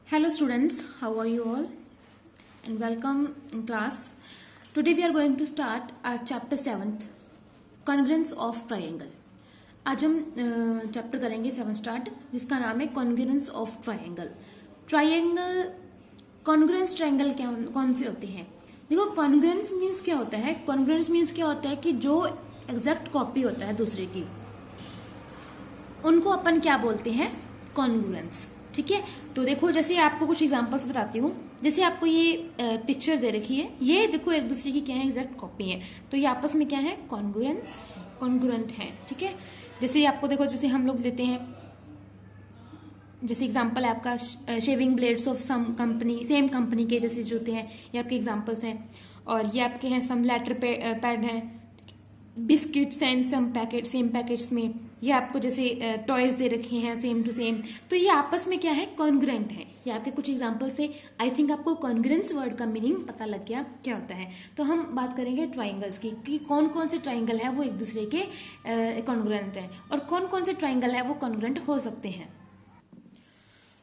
Hello students, how are you all? And welcome in class. Today we are going to start our chapter 7th, Congruence of Triangle. आज हम chapter करेंगे 7 start जिसका नाम है congruence of triangle. Triangle congruence triangle क्या कौन से होते हैं? देखो कॉन्ग्रुएंस मीन्स क्या होता है? कॉन्ग्रुएंस मीन्स क्या होता है कि जो एग्जैक्ट कॉपी होता है दूसरे की उनको अपन क्या बोलते हैं? कॉन्ग्रुएंस. ठीक है, तो देखो जैसे आपको कुछ एग्जांपल्स बताती हूँ. जैसे आपको ये पिक्चर दे रखी है, ये देखो एक दूसरे की क्या है? एग्जैक्ट कॉपी है. तो ये आपस में क्या है? कॉन्ग्रुएंस कॉन्ग्रुएंट है. ठीक है, जैसे आपको देखो जैसे हम लोग लेते हैं, जैसे एग्जांपल है आपका shaving blades of some company, same company के जैसे जूते हैं, ये आपके एग्जांपल्स हैं. और ये आपके हैं सम लेटर पैड हैं, biscuits and some packet, same packets में. ये आपको जैसे टॉयज दे रखे हैं सेम टू सेम. तो ये आपस में क्या है? कॉन्ग्रुएंट है. ये आपके कुछ एग्जांपल्स थे. आई थिंक आपको कॉन्ग्रुएंस वर्ड का मीनिंग पता लग गया क्या होता है. तो हम बात करेंगे ट्राइंगल्स की कि कौन कौन से ट्राइंगल है वो एक दूसरे के कॉन्ग्रुएंट है और कौन कौन से ट्राइंगल है वो कॉन्ग्रुएंट हो सकते हैं.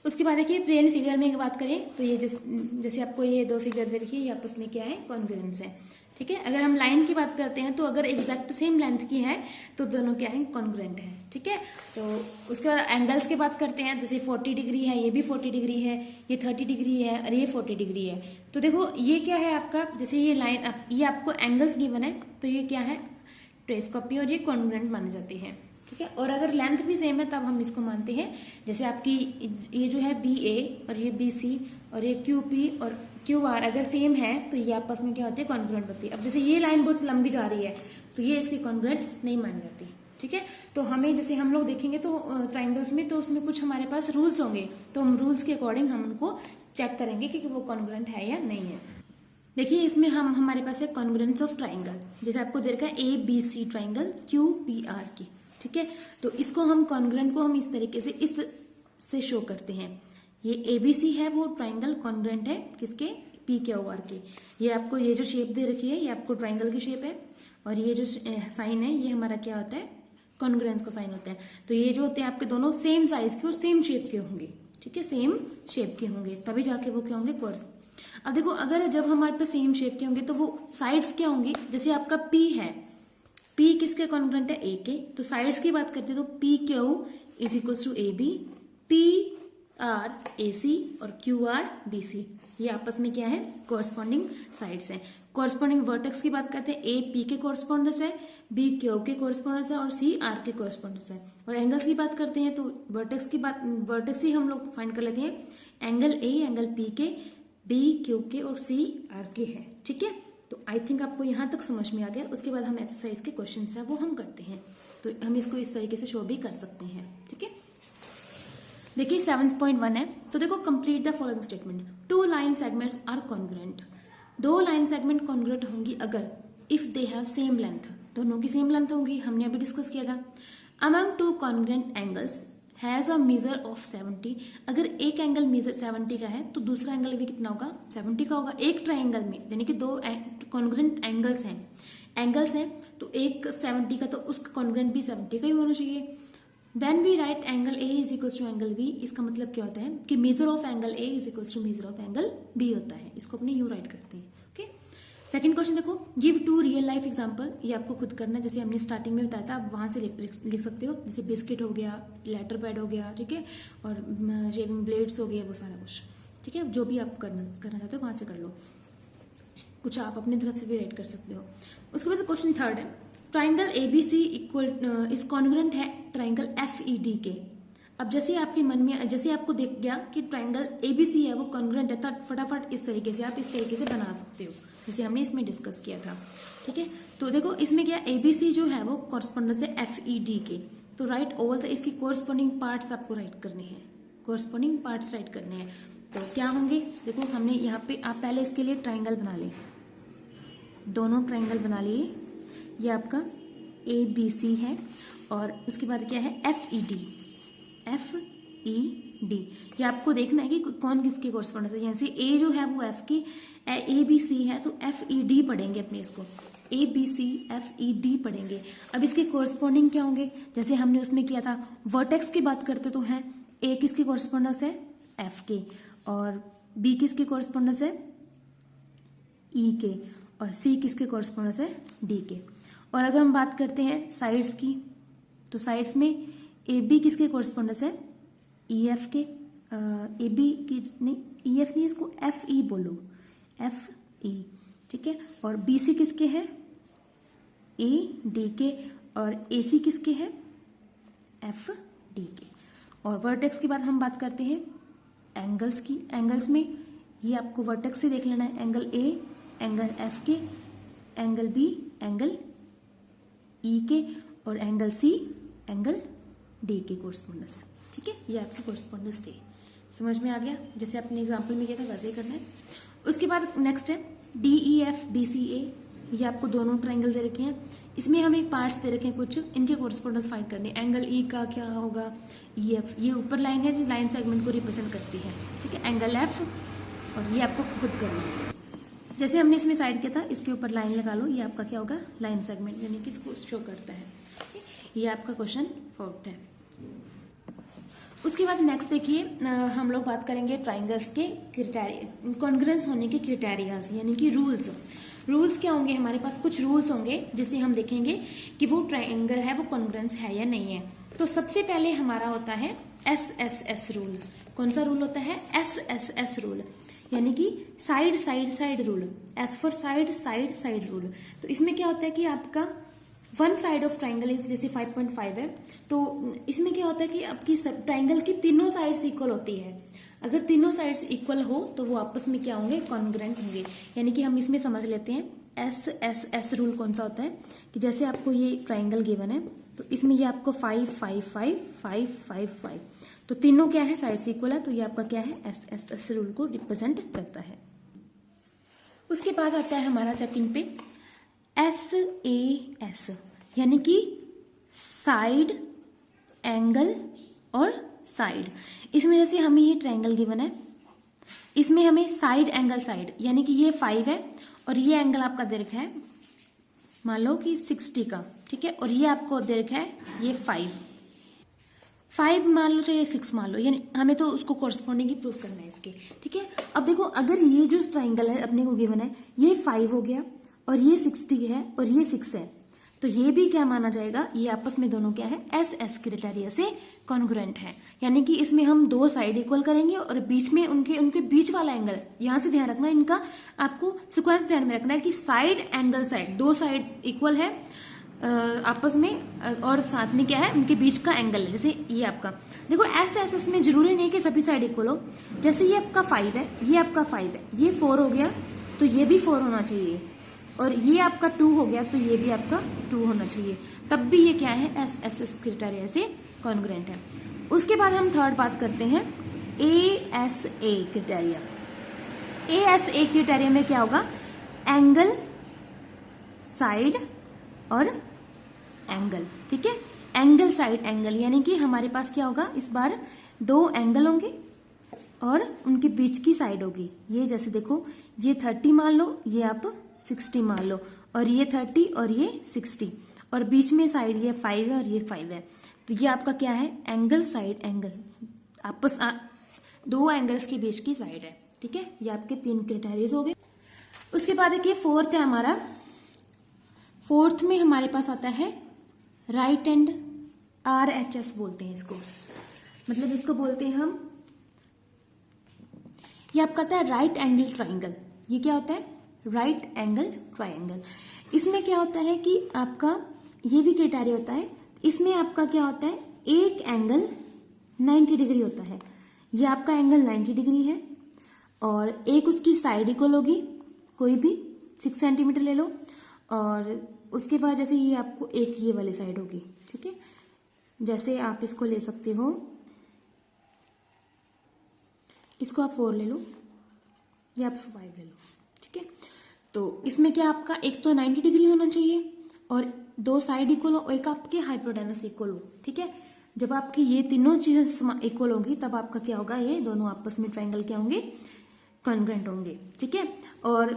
उसके बाद देखिए प्लेन फिगर में बात करें तो ये जैसे आपको ये दो फिगर दे रखी है, ये आपस में क्या है? कॉन्ग्रुएंस है. ठीक है, अगर हम लाइन की बात करते हैं तो अगर एग्जैक्ट सेम लेंथ की है तो दोनों क्या है? कॉन्ग्रुएंट है. ठीक है, तो उसके बाद एंगल्स की बात करते हैं. जैसे 40 डिग्री है, ये भी 40 डिग्री है, ये 30 डिग्री है और ये 40 डिग्री है. तो देखो ये क्या है आपका? जैसे ये लाइन, ये आपको एंगल्स गिवन है तो ये क्या है? ट्रेस कॉपी और ये कॉन्ग्रुएंट माने जाते हैं. ठीक है, और अगर लेंथ भी सेम है तब हम इसको मानते हैं. जैसे आपकी ये जो है BA और ये BC और ये QP और QR अगर सेम है तो ये आपस में क्या होती है? कॉन्ग्रुएंट होती है. अब जैसे ये लाइन बहुत लंबी जा रही है तो ये इसकी कॉन्ग्रुएंट नहीं मानी जाती. ठीक है, तो हमें जैसे हम लोग देखेंगे तो ट्राइंगल्स में तो उसमें कुछ हमारे पास रूल्स होंगे, तो हम रूल्स के अकॉर्डिंग हम उनको चेक करेंगे कि वो कॉन्ग्रुएंट है या नहीं है. देखिए इसमें हमारे पास है कॉन्ग्रुएंस ऑफ ट्राइंगल. जैसे आपको दे रखा है ABC ट्राइंगल QPR की. ठीक है, तो इसको हम कॉन्ग्रुएंट को हम इस तरीके से इससे शो करते हैं. ये ABC है वो ट्राइंगल कॉन्ग्रुएंट है किसके? PQR के. ये आपको ये जो शेप दे रखी है ये आपको ट्राइंगल की शेप है और ये जो साइन है ये हमारा क्या होता है? कॉन्ग्रुएंस का साइन होता है. तो ये जो होते हैं आपके दोनों सेम साइज के और सेम शेप के होंगे. ठीक है, सेम शेप के होंगे तभी जाके वो क्या होंगे? कर्व्स. अब देखो अगर जब हमारे पास सेम शेप के होंगे तो वो साइड्स क्या होंगे? जैसे आपका P है, P किसके कॉन्ग्रुएंट है? A के. तो साइड्स की बात करते हैं तो PQ is equal to AB, PR AC और QR BC. ये आपस में क्या है? कोरस्पॉन्डिंग साइड्स हैं. कोरस्पॉन्डिंग वर्टेक्स की बात करते हैं, A P के कोरस्पॉन्डेंस है, B Q के कोरस्पॉन्डेंस है और C R के कोरस्पॉन्डेंस है. और एंगल्स की बात करते हैं तो वर्टेक्स ही हम लोग फाइंड कर लेते हैं. एंगल A एंगल P के, B Q के और C R के है. ठीक है, तो आई थिंक आपको यहाँ तक समझ में आ गया. उसके बाद हम एक्सरसाइज के क्वेश्चन है वो हम करते हैं, तो हम इसको इस तरीके से शो भी कर सकते हैं. ठीक है, देखिए 7.1 है. तो देखो complete the following statement. 2 line segments are congruent. 2 line segment congruent होंगी अगर if they have same length, दोनों की सेम लेंथ होंगी. हमने अभी डिस्कस किया था. Among 2 congruent angles has a measure of 70. अगर एक एंगल मेजर 70 का है तो दूसरा एंगल भी कितना होगा? 70 का होगा. एक ट्राइंगल में यानी कि 2 कॉन्ग्रुएंट एंगल्स हैं तो एक 70 का तो उसका कॉन्ग्रुएंट भी 70 का ही होना चाहिए. Then we write angle A is equal to angle B. इसका मतलब क्या होता है कि measure of angle A is equal to measure of angle B होता है. इसको अपने यू राइट करते हैं. ओके, सेकंड क्वेश्चन देखो, गिव 2 रियल लाइफ एग्जांपल. ये आपको खुद करना है, जैसे हमने स्टार्टिंग में बताया था, आप वहां से लिख सकते हो. जैसे बिस्किट हो गया, लेटर पैड हो गया, ठीक है, और शेविंग ब्लेड्स हो गया, वो सारा कुछ. ठीक है, जो भी आप करना चाहते हो वहां से कर लो. कुछ आप अपनी तरफ से भी राइट कर सकते हो. उसके बाद क्वेश्चन थर्ड है, ट्राइंगल ABC इक्वल इस कॉन्ग्रुएंट है ट्राइंगल FED के. अब जैसे आपके मन में जैसे आपको देख गया कि ट्राइंगल ABC है वो कॉन्ग्रुएंट है, तब फटाफट इस तरीके से आप इस तरीके से बना सकते हो जैसे हमने इसमें डिस्कस किया था. ठीक है, तो देखो इसमें क्या ABC जो है वो कॉरस्पॉन्डेंस है FED के. तो राइट ऑल द इसकी कोरस्पॉन्डिंग पार्ट्स आपको राइट करने हैं. कोरस्पॉन्डिंग पार्ट्स राइट करने हैं तो क्या होंगे? देखो हमने यहाँ पे आप पहले इसके लिए ट्राइंगल बना ले, दोनों ट्राइंगल बना लिए. ये आपका ABC है और उसके बाद क्या है? FED. ये आपको देखना है कि कौन किसके कोरस्पॉन्डेंस है. जैसे A जो है वो F की, ABC है तो FED पढ़ेंगे अपने इसको. ABC FED पढ़ेंगे. अब इसके कोरस्पॉन्डिंग क्या होंगे? जैसे हमने उसमें किया था वर्टेक्स की बात करते तो है A किसके कोरस्पॉन्डेंस है? F के. और बी किसके कॉरस्पॉन्डेंस है, ई के, और सी किसके कॉरस्पॉन्डेंस है, डी के। और अगर हम बात करते हैं साइड्स की, तो साइड्स में ए बी किसके कॉरस्पॉन्डेंस है, ई एफ के, ए बी की नहीं, ई एफ नहीं, इसको एफ ई बोलो, एफ ई, ठीक है। और बी सी किसके है, ए डी के, और ए सी किसके है, एफ डी के। और वर्टेक्स की बात हम बात करते हैं एंगल्स की। एंगल्स में ये आपको वर्टेक्स से देख लेना है, एंगल ए एंगल एफ के, एंगल बी एंगल ई के, और एंगल सी एंगल डी के कॉरस्पॉन्डेंस है, ठीक है। ये आपके कॉरस्पॉन्डेंस थे, समझ में आ गया, जैसे आपने एग्जाम्पल में किया था वैसे ही करना है। उसके बाद नेक्स्ट है D E F B C A, ये आपको दोनों ट्राइंगल दे रखे हैं, इसमें हमें एक पार्ट्स दे रखे हैं कुछ, इनके कॉरस्पॉन्डेंस फाइंड करने। एंगल ई का क्या होगा, ई एफ, ये ऊपर लाइन है जो लाइन सेगमेंट को रिप्रेजेंट करती है, ठीक है। एंगल एफ, और ये आपको खुद करना है, जैसे हमने इसमें साइड किया था, इसके ऊपर लाइन लगा लो, ये आपका क्या होगा, लाइन सेगमेंट, यानी कि इसको शो करता है, ठीक है। ये आपका क्वेश्चन 4th है। उसके बाद नेक्स्ट देखिए, हम लोग बात करेंगे ट्राइंगल्स के क्राइटेरिया, कॉन्ग्रुएंस होने के क्राइटेरियाज, यानी कि रूल्स। रूल्स क्या होंगे, हमारे पास कुछ रूल्स होंगे जिससे हम देखेंगे कि वो ट्राइंगल है वो कॉन्ग्रुएंस है या नहीं है। तो सबसे पहले हमारा होता है SSS रूल। कौन सा रूल होता है, SSS रूल, यानी कि side side side rule, S for side, side side rule. तो इसमें क्या होता है कि आपका one side of triangle is, जैसे 5.5 है, तो इसमें क्या होता है कि आपकी ट्राइंगल की तीनों साइड्स इक्वल होती है। अगर तीनों साइड्स इक्वल हो तो वो आपस में क्या होंगे, कॉन्ग्रुएंट होंगे। यानी कि हम इसमें समझ लेते हैं SSS रूल कौन सा होता है, कि जैसे आपको ये ट्राइंगल गिवन है, तो इसमें ये आपको 5 5 5 5 5 5, तो तीनों क्या है, साइड्स इक्वल है, तो ये आपका क्या है, SSS रूल को रिप्रेजेंट करता है। उसके बाद आता है हमारा सेकंड पे SAS, यानी कि साइड एंगल और साइड। इसमें जैसे हमें ये ट्रायंगल गिवन है, इसमें हमें साइड एंगल साइड, यानी कि ये 5 है और ये एंगल आपका दे रखा है मान लो कि 60 का, ठीक है, और ये आपको दे रखा है ये 5 मान लो, चाहे 6 मान लो, यानी हमें तो उसको कॉरस्पॉन्डिंग ही प्रूफ करना है इसके, ठीक है। अब देखो, अगर ये जो ट्राइंगल है अपने को गिवन है, ये 5 हो गया और ये 60 है और ये 6 है, तो ये भी क्या माना जाएगा, ये आपस में दोनों क्या है, SS क्राइटेरिया से कॉन्ग्रुएंट है। यानी कि इसमें हम दो साइड इक्वल करेंगे और बीच में उनके बीच वाला एंगल, यहां से ध्यान रखना, इनका आपको सीक्वेंस ध्यान में रखना है कि साइड एंगल साइड, दो साइड इक्वल है आपस में, और साथ में क्या है, उनके बीच का एंगल है। जैसे ये आपका देखो, SS में जरूरी नहीं कि सभी साइड इक्वल हो। जैसे ये आपका 5 है, ये आपका 5 है, ये 4 हो गया तो ये भी 4 होना चाहिए, और ये आपका 2 हो गया तो ये भी आपका 2 होना चाहिए, तब भी ये क्या है, SS क्राइटेरिया से कॉन्ग्रुएंट है। उसके बाद हम थर्ड बात करते हैं ASA क्राइटेरिया। ASA क्राइटेरिया में क्या होगा, एंगल साइड और एंगल, ठीक है, एंगल साइड एंगल, यानी कि हमारे पास क्या होगा, इस बार दो एंगल होंगे और उनके बीच की साइड होगी। ये जैसे देखो, ये 30 मान लो, ये आप 60 मान लो, और ये 30 और ये 60, और बीच में साइड ये 5 है और ये 5 है, तो ये आपका क्या है, एंगल साइड एंगल, आपस दो एंगल्स के बीच की साइड है, ठीक है। ये आपके 3 क्राइटेरिया हो गए। उसके बाद देखिए फोर्थ है हमारा, फोर्थ में हमारे पास आता है राइट एंड, RHS बोलते हैं इसको, मतलब इसको बोलते हैं हम, ये आपका आता है राइट एंगल ट्राइंगल। ये क्या होता है, राइट एंगल ट्राइंगल। इसमें क्या होता है कि आपका ये भी क्राइटेरिया होता है, इसमें आपका क्या होता है, एक एंगल 90 डिग्री होता है, ये आपका एंगल 90 डिग्री है, और एक उसकी साइड इक्वल होगी, कोई भी 6 सेंटीमीटर ले लो, और उसके बाद जैसे ये आपको एक ये वाली साइड होगी, ठीक है। जैसे आप इसको ले सकते हो, इसको आप 4 ले लो, या आप 5 ले लो, ठीक है। तो इसमें क्या आपका एक तो 90 डिग्री होना चाहिए और दो साइड इक्वल हो, एक आपके हाइपोटेनस इक्वल हो, ठीक है। जब आपकी ये तीनों चीजें इक्वल होगी तब आपका क्या होगा, ये दोनों आपस में ट्राइंगल क्या होंगे, कॉन्ग्रुएंट होंगे, ठीक है। और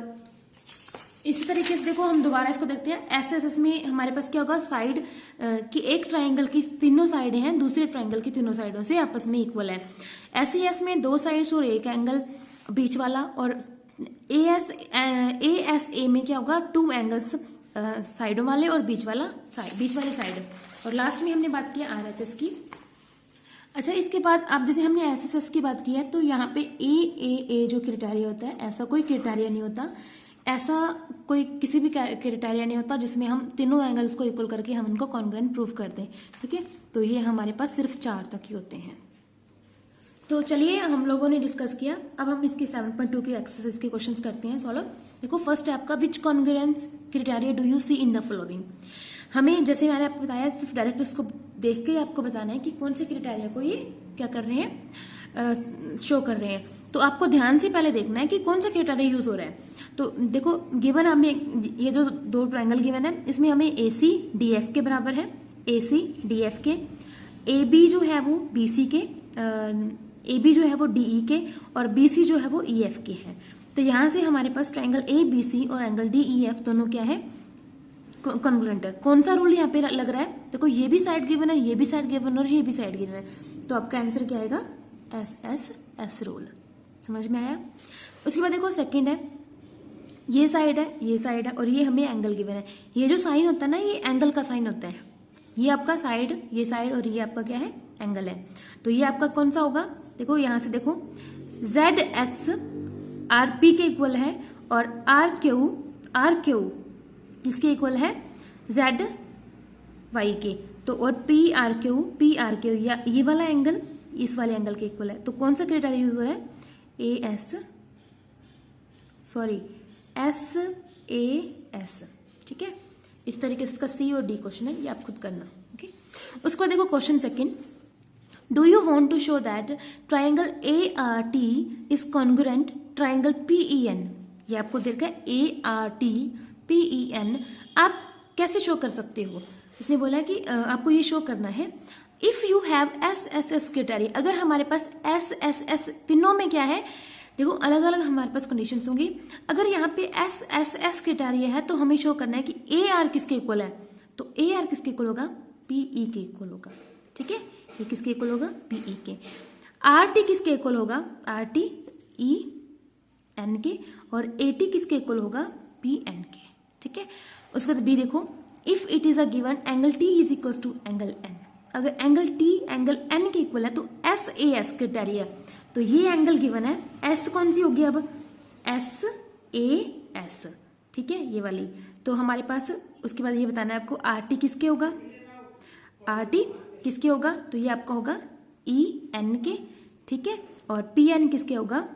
इसी तरीके से देखो हम दोबारा इसको देखते हैं। एस में हमारे पास क्या होगा, साइड कि एक ट्राइंगल की तीनों साइडें हैं दूसरे ट्राइंगल की तीनों साइडों से आपस में इक्वल है। एस में दो साइड्स और एक एंगल बीच वाला, और ए में क्या होगा, टू एंगल्स साइडों वाले और बीच वाले साइड। और लास्ट में हमने बात किया RHS की। अच्छा, इसके बाद अब जैसे हमने SSS की बात की है, तो यहाँ पे ए जो क्राइटेरिया होता है, ऐसा कोई क्राइटेरिया नहीं होता, ऐसा कोई किसी भी क्राइटेरिया नहीं होता जिसमें हम तीनों एंगल्स को इक्वल करके हम उनको कॉन्ग्रुएंट प्रूव कर दें। ठीक है, तो ये हमारे पास सिर्फ 4 तक ही होते हैं। तो चलिए हम लोगों ने डिस्कस किया, अब हम इसके 7.2 के एक्सरसाइज के क्वेश्चंस करते हैं सॉल्व। देखो फर्स्ट है आपका, which congruence criteria do you see in the following. हमें जैसे मैंने आपको बताया, सिर्फ डायरेक्ट इसको देख के आपको बताना है कि कौन से क्राइटेरिया को ये क्या कर रहे हैं, शो कर रहे हैं। तो आपको ध्यान से पहले देखना है कि कौन सा क्राइटेरिया यूज हो रहा है। तो देखो गिवन हमें ये जो दो ट्रायंगल गिवन है, इसमें हमें AC DF के बराबर है, AC DF के, AB जो है वो BC के, AB जो है वो DE के, और BC जो है वो EF के है। तो यहां से हमारे पास ट्रायंगल ABC और एंगल DEF दोनों क्या है, कॉन्ग्रुएंट है। कौन सा रूल यहाँ पे लग रहा है, देखो ये भी साइड गिवन है, ये भी साइड गिवन है और ये भी साइड गिवन है, तो आपका आंसर क्या आएगा, SSS रूल। समझ में आया। उसके बाद देखो सेकंड है, ये साइड है और ये हमें एंगल गिवन है। ये जो साइन होता है ना, ये एंगल का साइन होता है। ये आपका साइड, ये साइड और ये आपका क्या है, एंगल है। तो ये आपका कौन सा होगा, देखो यहां से देखो, ZX RP के इक्वल है और RQ इसके इक्वल है ZY के। तो और PRQ या ये वाला एंगल इस वाले एंगल के इक्वल है। तो कौन सा क्राइटेरिया यूज हो रहा है, SAS। ठीक है, इस तरीके से इसका C और D क्वेश्चन है, ये आप खुद करना। ओके, उसके बाद देखो question second, do you want to show that triangle ART is congruent triangle PEN। ये आपको दे रखा है ART PEN, आप कैसे शो कर सकते हो। इसने बोला है कि आपको ये शो करना है, if you have SSS criteria. अगर हमारे पास SSS तीनों में क्या है, देखो अलग अलग हमारे पास कंडीशंस होंगी। अगर यहाँ पे SSS क्राइटेरिया है तो हमें शो करना है कि AR किसके इक्वल है, तो AR किसके इक्वल होगा, PE के इक्वल होगा। ठीक है, ये किसके इक्वल होगा, PE के। RT किसके इक्वल होगा, RT EN के, और AT किसके इक्वल होगा, PN के। ठीक है, उसके बाद B देखो, if it is a given angle T is equal to angle N। अगर एंगल T एंगल N के इक्वल है तो SAS क्राइटेरिया, तो ये एंगल गिवन है, S कौन सी होगी अब, SAS। ठीक है, ये वाली। तो हमारे पास उसके बाद ये बताना है आपको, RT किसके होगा, RT किसके होगा, तो ये आपका होगा EN के। ठीक है, और PN किसके होगा,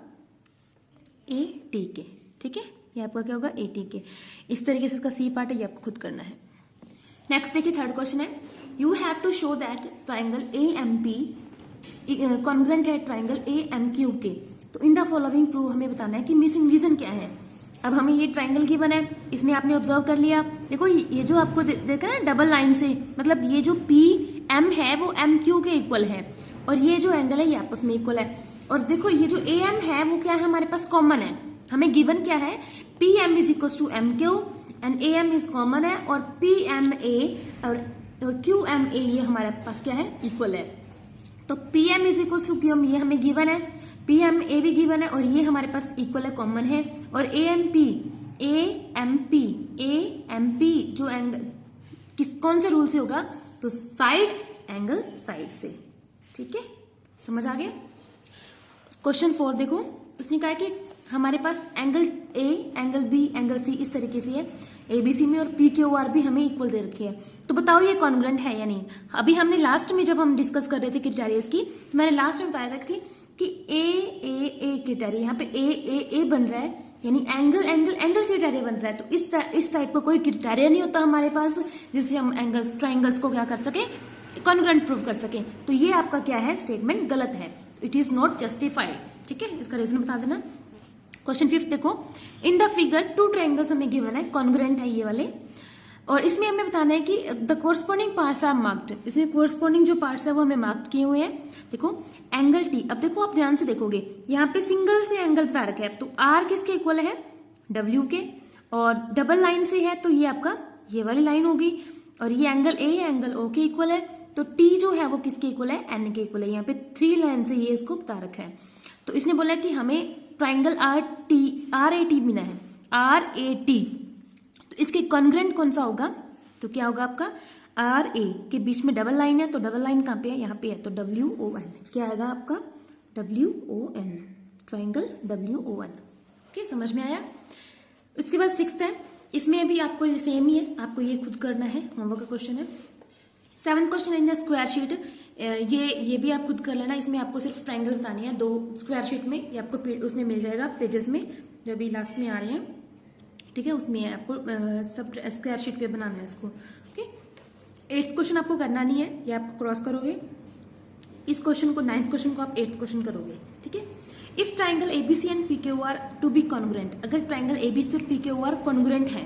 AT के। ठीक है, ये आपका क्या होगा, AT के। इस तरीके से इसका C पार्ट है, ये आपको खुद करना है। नेक्स्ट देखिए थर्ड क्वेश्चन है, you have to show that triangle AMP congruent है ट्राइंगल AMQ के। तो इन द फॉलोइंग प्रूव हमें बताना है कि मिसिंग रीजन क्या है। अब हमें ये ट्राइंगल गिवन है, इसमें आपने ऑब्जर्व कर लिया, देखो ये जो आपको देखा ना डबल लाइन से, मतलब ये जो PM है वो MQ के इक्वल है, और ये जो एंगल है ये आपस में इक्वल है। और देखो ये जो AM है वो क्या है, हमारे पास कॉमन है। हमें गिवन क्या है, PM is equal to MQ and AM is common है, और PMA और QMA ये हमारे पास क्या है, इक्वल है। तो PM is equal to QM ये हमें गिवन है, PMA भी गिवन है, और ये हमारे पास इक्वल है, कॉमन है। और AMP जो एंगल कौन से रूल से होगा, तो साइड एंगल साइड से। ठीक है, समझ आ गया। क्वेश्चन 4 देखो, उसने कहा कि हमारे पास angle A angle B angle C इस तरीके से है, ABC में, और PQR भी हमें इक्वल दे रखी है। तो बताओ ये कॉन्ग्रुएंट है या नहीं। अभी हमने लास्ट में जब हम डिस्कस कर रहे थे क्राइटेरिया की, मैंने लास्ट में बताया था कि A क्राइटेरिया, यहाँ पे A बन रहा है, यानी एंगल क्राइटेरिया बन रहा है। तो इस टाइप का कोई क्राइटेरिया नहीं होता हमारे पास जिससे हम ट्राइंगल्स को क्या कर सके, कॉन्ग्रुएंट प्रूव कर सके। तो ये आपका क्या है, स्टेटमेंट गलत है, इट इज नॉट जस्टिफाइड। ठीक है, इसका रीजन बता देना। क्वेश्चन 5 देखो, इन द फिगर 2 ट्रायंगल्स हमें गिवन है, कॉन्ग्रुएंट है ये वाले, और इसमें हमें बताना है कि the corresponding parts are marked. इसमें कोरस्पॉन्डिंग जो पार्ट्स है वो हमें मार्क किए हुए हैं। देखो एंगल T, अब देखो आप ध्यान से देखोगे, यहाँ पे सिंगल से एंगल बता रखा है, तो R किसके इक्वल है, W के, और डबल लाइन से है तो ये आपका ये वाली लाइन होगी, और ये एंगल ए एंगल ओ के इक्वल है, तो टी जो है वो किसके इक्वल है, एन के इक्वल है। यहाँ पे 3 लाइन से ये इसको बता रखा है। तो इसने बोला कि हमें ट्राइंगल आर ए टी बिना है, आर ए टी, तो इसके कॉन्ग्रेंट कौन सा होगा, तो क्या होगा आपका आर ए के बीच में डबल लाइन है, तो डबल लाइन कहाँ पे है, यहाँ पे है, तो डब्ल्यू ओ एन, क्या आएगा आपका W O N, triangle W O N. Okay, समझ में आया। उसके बाद 6th है, इसमें भी आपको ये सेम ही है, आपको ये खुद करना है, होमवर्क का क्वेश्चन है। 7th question in the square sheet, ये भी आप खुद कर लेना। इसमें आपको सिर्फ ट्राइंगल बतानी है 2 स्क्वायर शीट में, ये आपको उसमें मिल जाएगा पेजेस में जो अभी लास्ट में आ रहे हैं, ठीक है, उसमें आपको सब स्क्वायर शीट पे बनाना है इसको। ओके, 8th क्वेश्चन आपको करना नहीं है, ये आप क्रॉस करोगे। इस क्वेश्चन को 9th क्वेश्चन को आप 8th क्वेश्चन करोगे, ठीक है। If triangle ABC and PQ R to be congruent, अगर ट्राइंगल एबीसी और पीक्यू आर कॉन्ग्रुएंट है,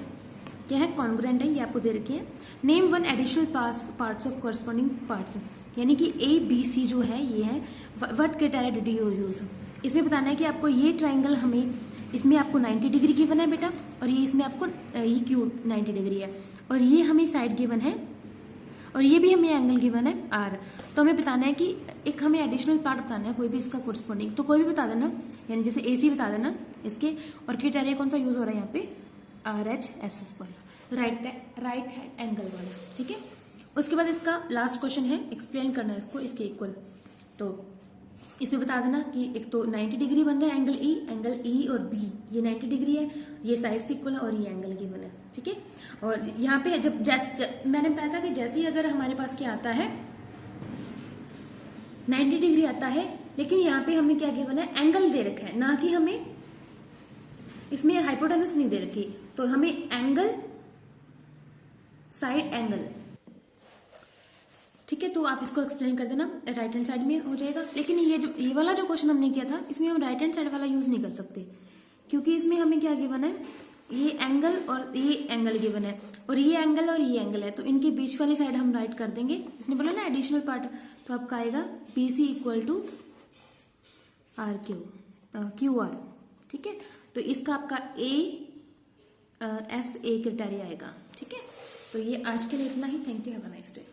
क्या है, कॉन्ग्रुएंट है, ये आपको दे रखी है। Name one additional parts of corresponding parts, यानी कि ए बी सी जो है ये है, what criteria did you use, इसमें बताना है कि आपको ये ट्राइंगल हमें, इसमें आपको 90 डिग्री गिवन है बेटा, और ये इसमें आपको ये क्यू 90 डिग्री है, और ये हमें साइड गिवन है, और ये भी हमें एंगल गिवन है आर। तो हमें बताना है कि एक हमें एडिशनल पार्ट बताना है कोई भी इसका कोरस्पॉन्डिंग, तो कोई भी बता देना, यानी जैसे ए सी बता देना इसके, और क्राइटेरिया कौन सा यूज हो रहा है यहाँ पे, आर एच एस एस वाला, राइट हैंड एंगल वाला, ठीक है। उसके बाद इसका लास्ट क्वेश्चन है, एक्सप्लेन करना है इसको इसके इक्वल। तो इसमें बता देना कि एक तो 90 डिग्री बन रहा है एंगल ई और बी, ये 90 डिग्री है, ये साइड से इक्वल है, और ये एंगल गिवन है, ठीक है। और यहाँ पे जब मैंने बताया था कि जैसे ही अगर हमारे पास क्या आता है 90 डिग्री आता है, लेकिन यहाँ पे हमें क्या गिवन है, एंगल दे रखा है, ना कि हमें इसमें हाइपोटेनस नहीं दे रखी, तो हमें एंगल साइड एंगल, ठीक है। तो आप इसको एक्सप्लेन कर देना, राइट हैंड साइड में हो जाएगा। लेकिन ये वाला जो क्वेश्चन हमने किया था, इसमें हम राइट हैंड साइड वाला यूज नहीं कर सकते, क्योंकि इसमें हमें क्या गिवन है, ये एंगल और ये एंगल गिवन है, और ये एंगल और ये एंगल है, तो इनके बीच वाली साइड हम राइट कर देंगे। इसने बोला ना एडिशनल पार्ट, तो आपका आएगा B C equal to R Q R, ठीक है। तो इसका आपका ए एस ए क्राइटेरिया आएगा, ठीक है। तो ये आज के लिए इतना ही। Thank you, have a nice day.